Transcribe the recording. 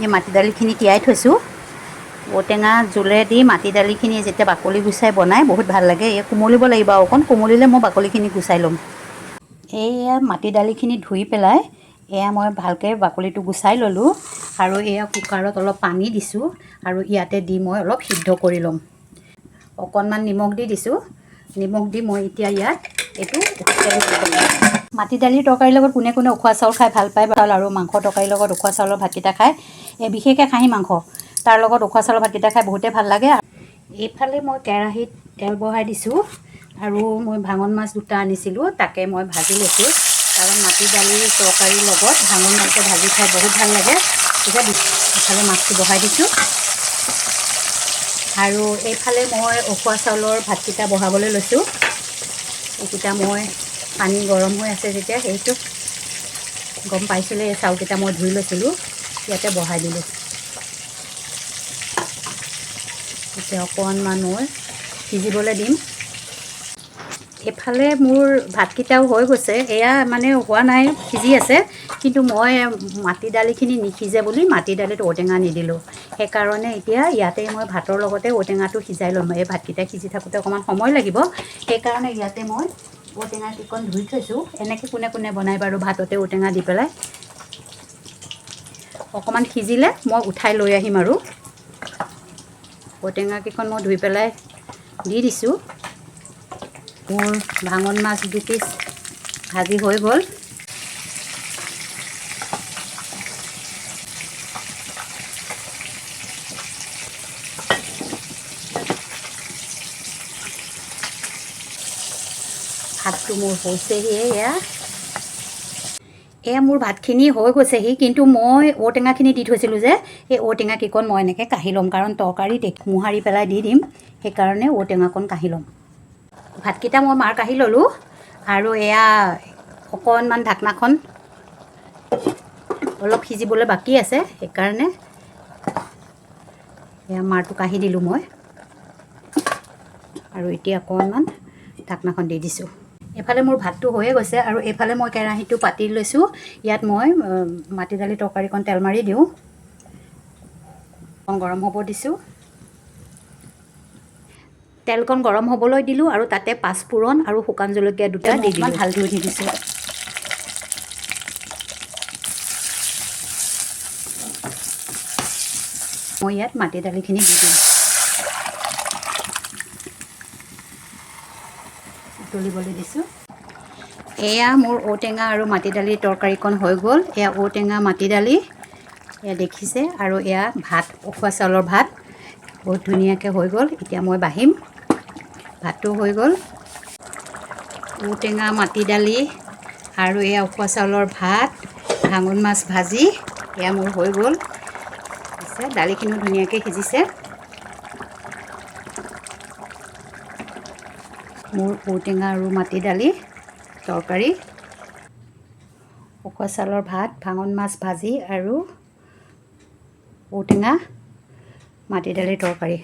এই মাটি দালিখিনি তিয়াই থৈছোঁ। ঔটেঙা জোলেদি মাটি দালিখিনি যেতিয়া বাকলি গুচাই বনাই বহুত ভাল লাগে। এই কোমলিব লাগিব, অকণ কোমলিলে মই বাকলিখিনি গুচাই ল'ম। এয়া মাটি দালিখিনি ধুই পেলাই এয়া মই ভালকৈ বাকলিটো গুচাই ল'লোঁ আৰু এয়া কুকাৰত অলপ পানী দিছোঁ আৰু ইয়াতে দি মই অলপ সিদ্ধ কৰি ল'ম। অকণমান নিমখ দি দিছোঁ। নিমখ দি মই এতিয়া ইয়াত এইটো মাটি দালিৰ তৰকাৰীৰ লগত কোনে কোনে উখোৱা চাউল খাই ভাল পায় আৰু মাংস তৰকাৰীৰ লগত উখোৱা চাউলৰ ভাতকেইটা খায়, বিশেষকৈ খাহী মাংস তাৰ লগত উখোৱা চাউলৰ ভাতকেইটা খাই বহুতেই ভাল লাগে। এইফালে মই কেৰাহীত তেল বহাই দিছোঁ আৰু মই ভাঙন মাছ দুটা আনিছিলোঁ, তাকে মই ভাজি লৈছোঁ। কাৰণ মাটি দালিৰ তৰকাৰীৰ লগত ভাঙন মাছটো ভাজি খাই বহুত ভাল লাগে। এতিয়া ইফালে মাছটো বহাই দিছোঁ আৰু এইফালে মই উখোৱা চাউলৰ ভাতকেইটা বহাবলৈ লৈছোঁ। এইকেইটা মই পানী গৰম হৈ আছে যেতিয়া সেইটো গম পাইছিলোঁ। এই চাউলকেইটা মই ধুই লৈছিলোঁ, ইয়াতে বহাই দিলোঁ। এতিয়া অকণমান মই সিজিবলৈ দিম। এইফালে মোৰ ভাতকেইটাও হৈ গৈছে, এয়া মানে হোৱা নাই, সিজি আছে। কিন্তু মই মাটি দালিখিনি নিসিজে বুলি মাটি দালিত ঔটেঙা নিদিলোঁ। সেইকাৰণে এতিয়া ইয়াতে মই ভাতৰ লগতে ঔটেঙাটো সিজাই ল'ম। এই ভাতকেইটা সিজি থাকোঁতে অকণমান সময় লাগিব, সেইকাৰণে ইয়াতে মই ঔটেঙা কেইকণ ধুই থৈছোঁ। এনেকৈ কোনে কোনে বনাই বাৰু ভাততে ঔটেঙা দি পেলাই। অকণমান সিজিলে মই উঠাই লৈ আহিম আৰু ঔটেঙা কেইখন মই ধুই পেলাই দি দিছোঁ। মোৰ ভাঙন মাছ দুপিচ ভাজি হৈ গ'ল। ভাতটো মোৰ হৈছেহি। এয়া মোৰ ভাতখিনি হৈ গৈছেহি, কিন্তু মই ঔটেঙাখিনি দি থৈছিলোঁ যে সেই ঔটেঙা কেইকণ মই এনেকৈ কাঢ়ি ল'ম, কাৰণ তৰকাৰীত মোহাৰি পেলাই দি দিম। সেইকাৰণে ঔটেঙাকণ কাঢ়ি ল'ম। ভাতকেইটা মই মাৰ কাঢ়ি ল'লোঁ আৰু এয়া অকণমান ঢাকনাখন অলপ সিজিবলৈ বাকী আছে, সেইকাৰণে এয়া মাৰটো কাঢ়ি দিলোঁ মই আৰু এতিয়া অকণমান ঢাকনাখন দি দিছোঁ। এইফালে মোৰ ভাতটো হৈয়ে গৈছে আৰু এইফালে মই কেৰাহীটো পাতি লৈছোঁ। ইয়াত মই মাটি দালি তৰকাৰীকণ তেল মাৰি দিওঁ। গৰম হ'ব দিছোঁ। তেলকণ গৰম হ'বলৈ দিলোঁ আৰু তাতে পাঁচফোৰণ আৰু শুকান জলকীয়া দুটা দি দিলোঁ। হালধিও দি দিছোঁ। মই ইয়াত মাটি দালিখিনি দি দিম। উতলিবলৈ দিছোঁ। এয়া মোৰ ঔটেঙা আৰু মাটি দালিৰ তৰকাৰীকণ হৈ গ'ল। এয়া ঔটেঙা মাটি দালি এয়া দেখিছে, আৰু এয়া ভাত উখোৱা চাউলৰ ভাত বহুত ধুনীয়াকৈ হৈ গ'ল। এতিয়া মই বাঢ়িম। ভাতটো হৈ গ'ল। ঔটেঙা মাটি দালি আৰু এয়া উখোৱা চাউলৰ ভাত, ভাঙন মাছ ভাজি এয়া মোৰ হৈ গ'ল। দালিখিনিও ধুনীয়াকৈ সিজিছে। মোৰ ঔটেঙা আৰু মাটি দালি তৰকাৰী, উখোৱা চাউলৰ ভাত, ভাঙন মাছ ভাজি আৰু ঔটেঙা মাটি দালিৰ তৰকাৰী।